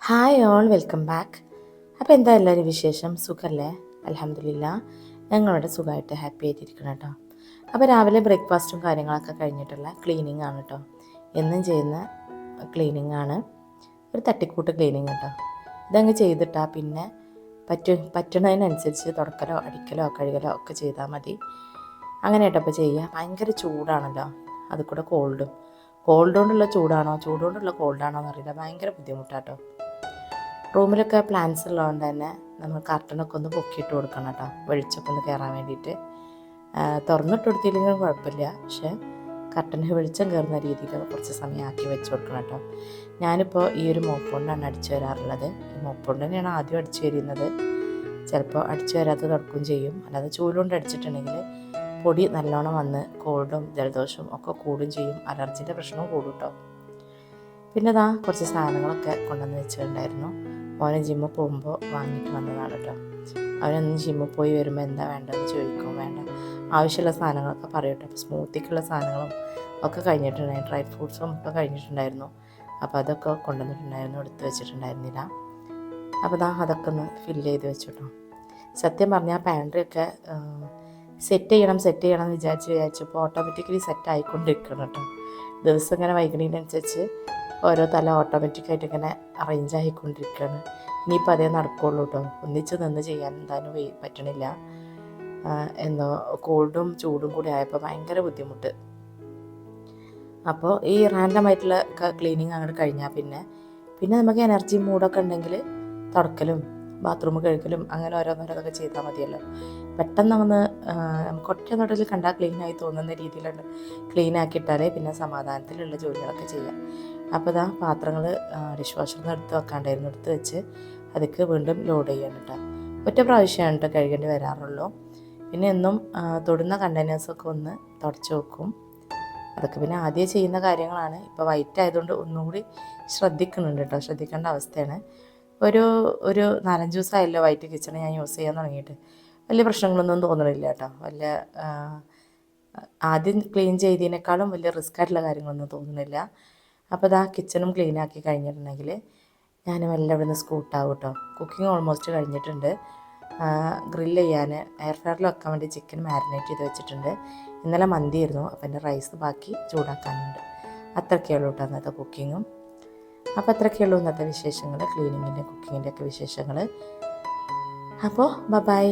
Hi all welcome back. അപ്പോൾ എന്താ എല്ലാവരും വിശേഷം? സുഖമല്ലേ? അൽഹംദുലില്ലാ ഞങ്ങളിവിടെ സുഖമായിട്ട് ഹാപ്പി ആയിട്ടിരിക്കണം കേട്ടോ. അപ്പോൾ രാവിലെ ബ്രേക്ക്ഫാസ്റ്റും കാര്യങ്ങളൊക്കെ കഴിഞ്ഞിട്ടുള്ള ക്ലീനിങ് ആണ് കേട്ടോ. എന്നും ചെയ്യുന്ന ക്ലീനിങ് ആണ്, ഒരു തട്ടിക്കൂട്ട് ക്ലീനിങ് കേട്ടോ. ഇതങ്ങ് ചെയ്തിട്ടാൽ പിന്നെ പറ്റുന്നതിനനുസരിച്ച് തുടക്കലോ അടിക്കലോ കഴുകലോ ഒക്കെ ചെയ്താൽ മതി. അങ്ങനെ കേട്ടോ ഇപ്പോൾ ചെയ്യുക. ഭയങ്കര ചൂടാണല്ലോ, അത് കൂടെ കോൾഡ് കൊണ്ടുള്ള ചൂടാണോ ചൂടുകൊണ്ടുള്ള കോൾഡാണോ എന്നറിയില്ല, ഭയങ്കര ബുദ്ധിമുട്ടാട്ടോ. റൂമിലൊക്കെ പ്ലാന്റ്സ് ഉള്ളതുകൊണ്ട് തന്നെ നമ്മൾ കർട്ടനൊക്കെ ഒന്ന് പൊക്കിയിട്ട് കൊടുക്കണം കേട്ടോ, വെളിച്ചമൊക്കെ ഒന്ന് കയറാൻ വേണ്ടിയിട്ട്. തുറന്നിട്ട് കൊടുത്തില്ലെങ്കിലും കുഴപ്പമില്ല, പക്ഷേ കർട്ടന് വെളിച്ചം കയറുന്ന രീതിയിൽ കുറച്ച് സമയം ആക്കി വെച്ച് കൊടുക്കണം കേട്ടോ. ഞാനിപ്പോൾ ഈ ഒരു മോപ്പ് കൊണ്ടാണ് അടിച്ചു വരാറുള്ളത്. ഈ മോപ്പ് കൊണ്ട് തന്നെയാണ് ആദ്യം അടിച്ചു വരുന്നത്. ചിലപ്പോൾ അടിച്ചു വരാതെ തുടക്കുകയും ചെയ്യും. അല്ലാതെ ചൂലുകൊണ്ട് അടിച്ചിട്ടുണ്ടെങ്കിൽ പൊടി നല്ലോണം വന്ന് കോൾഡും ജലദോഷവും ഒക്കെ കൂടുകയും ചെയ്യും, അലർജിൻ്റെ പ്രശ്നവും കൂടും കേട്ടോ. പിന്നെ കുറച്ച് സാധനങ്ങളൊക്കെ കൊണ്ടുവന്ന് വെച്ചിട്ടുണ്ടായിരുന്നു. മോനെ ജിമ്മിൽ പോകുമ്പോൾ വാങ്ങിയിട്ട് വന്നതാണ് കേട്ടോ. അവനൊന്ന് ജിമ്മിൽ പോയി വരുമ്പോൾ എന്താ വേണ്ടതെന്ന് ചോദിക്കും, വേണ്ട ആവശ്യമുള്ള സാധനങ്ങളൊക്കെ പറയും കേട്ടോ. അപ്പോൾ സ്മൂത്തിക്കുള്ള സാധനങ്ങളും ഒക്കെ കഴിഞ്ഞിട്ടുണ്ടായിരുന്നു, ഡ്രൈ ഫ്രൂട്ട്സും ഒക്കെ കഴിഞ്ഞിട്ടുണ്ടായിരുന്നു. അപ്പോൾ അതൊക്കെ കൊണ്ടുവന്നിട്ടുണ്ടായിരുന്നു, എടുത്ത് വെച്ചിട്ടുണ്ടായിരുന്നില്ല. അപ്പോൾ അതൊക്കെ ഒന്ന് ഫില്ല് ചെയ്ത് വെച്ചു കേട്ടോ. സത്യം പറഞ്ഞാൽ പാൻട്രിയൊക്കെ സെറ്റ് ചെയ്യണം എന്ന് വിചാരിച്ചപ്പോൾ ഓട്ടോമാറ്റിക്കലി സെറ്റ് ആയിക്കൊണ്ടിരിക്കണം കേട്ടോ. ദിവസം ഇങ്ങനെ വൈകണതിനനുസരിച്ച് ഓരോ തല ഓട്ടോമാറ്റിക്കായിട്ട് ഇങ്ങനെ അറേഞ്ച് ആയിക്കൊണ്ടിരിക്കുകയാണ്. ഇനിയിപ്പോൾ അതേ നടക്കുകയുള്ളൂ കേട്ടോ. ഒന്നിച്ച് നിന്ന് ചെയ്യാൻ എന്തായാലും പറ്റണില്ല. എന്തോ കോൾഡും ചൂടും കൂടി ആയപ്പോൾ ഭയങ്കര ബുദ്ധിമുട്ട്. അപ്പോൾ ഈ റാൻഡമായിട്ടുള്ള ക്ലീനിങ് അങ്ങോട്ട് കഴിഞ്ഞാൽ പിന്നെ നമുക്ക് എനർജി മൂഡൊക്കെ ഉണ്ടെങ്കിൽ തുടക്കലും ബാത്റൂം കഴുകലും അങ്ങനെ ഓരോന്നോരോന്നൊക്കെ ചെയ്താൽ മതിയല്ലോ. പെട്ടെന്ന് നമുക്ക് ഒറ്റ നോട്ടത്തിൽ കണ്ടാൽ ക്ലീനായി തോന്നുന്ന രീതിയിലുണ്ട് ക്ലീൻ ആക്കിയിട്ടാലേ പിന്നെ സമാധാനത്തിലുള്ള ജോലികളൊക്കെ ചെയ്യാം. അപ്പോൾ പാത്രങ്ങൾ ഡിഷ് വാഷറിൽ നിന്ന് എടുത്ത് വെക്കാണ്ടായിരുന്നു, എടുത്ത് വെച്ച് അതൊക്കെ വീണ്ടും ലോഡ് ചെയ്യണം കേട്ടോ. ഒറ്റ പ്രാവശ്യമാണ് കേട്ടോ കഴുകേണ്ടി വരാറുള്ളൂ. പിന്നെ എന്നും തൊടുന്ന കണ്ടെയ്നേഴ്സൊക്കെ ഒന്ന് തുടച്ച് വെക്കും. അതൊക്കെ പിന്നെ ആദ്യം ചെയ്യുന്ന കാര്യങ്ങളാണ്. ഇപ്പോൾ വൈറ്റ് ആയതുകൊണ്ട് ഒന്നുകൂടി ശ്രദ്ധിക്കുന്നുണ്ട് കേട്ടോ, ശ്രദ്ധിക്കേണ്ട അവസ്ഥയാണ്. ഒരു 4-5 ദിവസമായല്ലോ വൈറ്റ് കിച്ചൺ ഞാൻ യൂസ് ചെയ്യാൻ തുടങ്ങിയിട്ട്. വലിയ പ്രശ്നങ്ങളൊന്നും തോന്നണില്ല കേട്ടോ. ആദ്യം ക്ലീൻ ചെയ്തതിനേക്കാളും വലിയ റിസ്ക് ആയിട്ടുള്ള കാര്യങ്ങളൊന്നും തോന്നുന്നില്ല. അപ്പോൾ കിച്ചണും ക്ലീൻ ആക്കി കഴിഞ്ഞിട്ടുണ്ടെങ്കിൽ ഞാൻ മെല്ലെ ഇവിടെ നിന്ന് സ്കൂട്ടാവും കേട്ടോ. കുക്കിംഗ് ഓൾമോസ്റ്റ് കഴിഞ്ഞിട്ടുണ്ട്. ഗ്രില്ല് ചെയ്യാൻ എയർ ഫ്രയറിൽ വെക്കാൻ വേണ്ടി ചിക്കൻ മാരിനേറ്റ് ചെയ്ത് വെച്ചിട്ടുണ്ട്. ഇന്നലെ മന്തിയായിരുന്നു, അപ്പോൾ എൻ്റെ റൈസ് ബാക്കി ചൂടാക്കാനുണ്ട്. അത്രയൊക്കെയുള്ളൂ കേട്ടോ അന്നത്തെ കുക്കിങ്ങും. അപ്പോൾ അത്രയൊക്കെയുള്ളൂ ഇന്നത്തെ വിശേഷങ്ങൾ, ക്ലീനിങ്ങിൻ്റെ കുക്കിങ്ങിൻ്റെ ഒക്കെ വിശേഷങ്ങൾ. അപ്പോൾ ബൈ.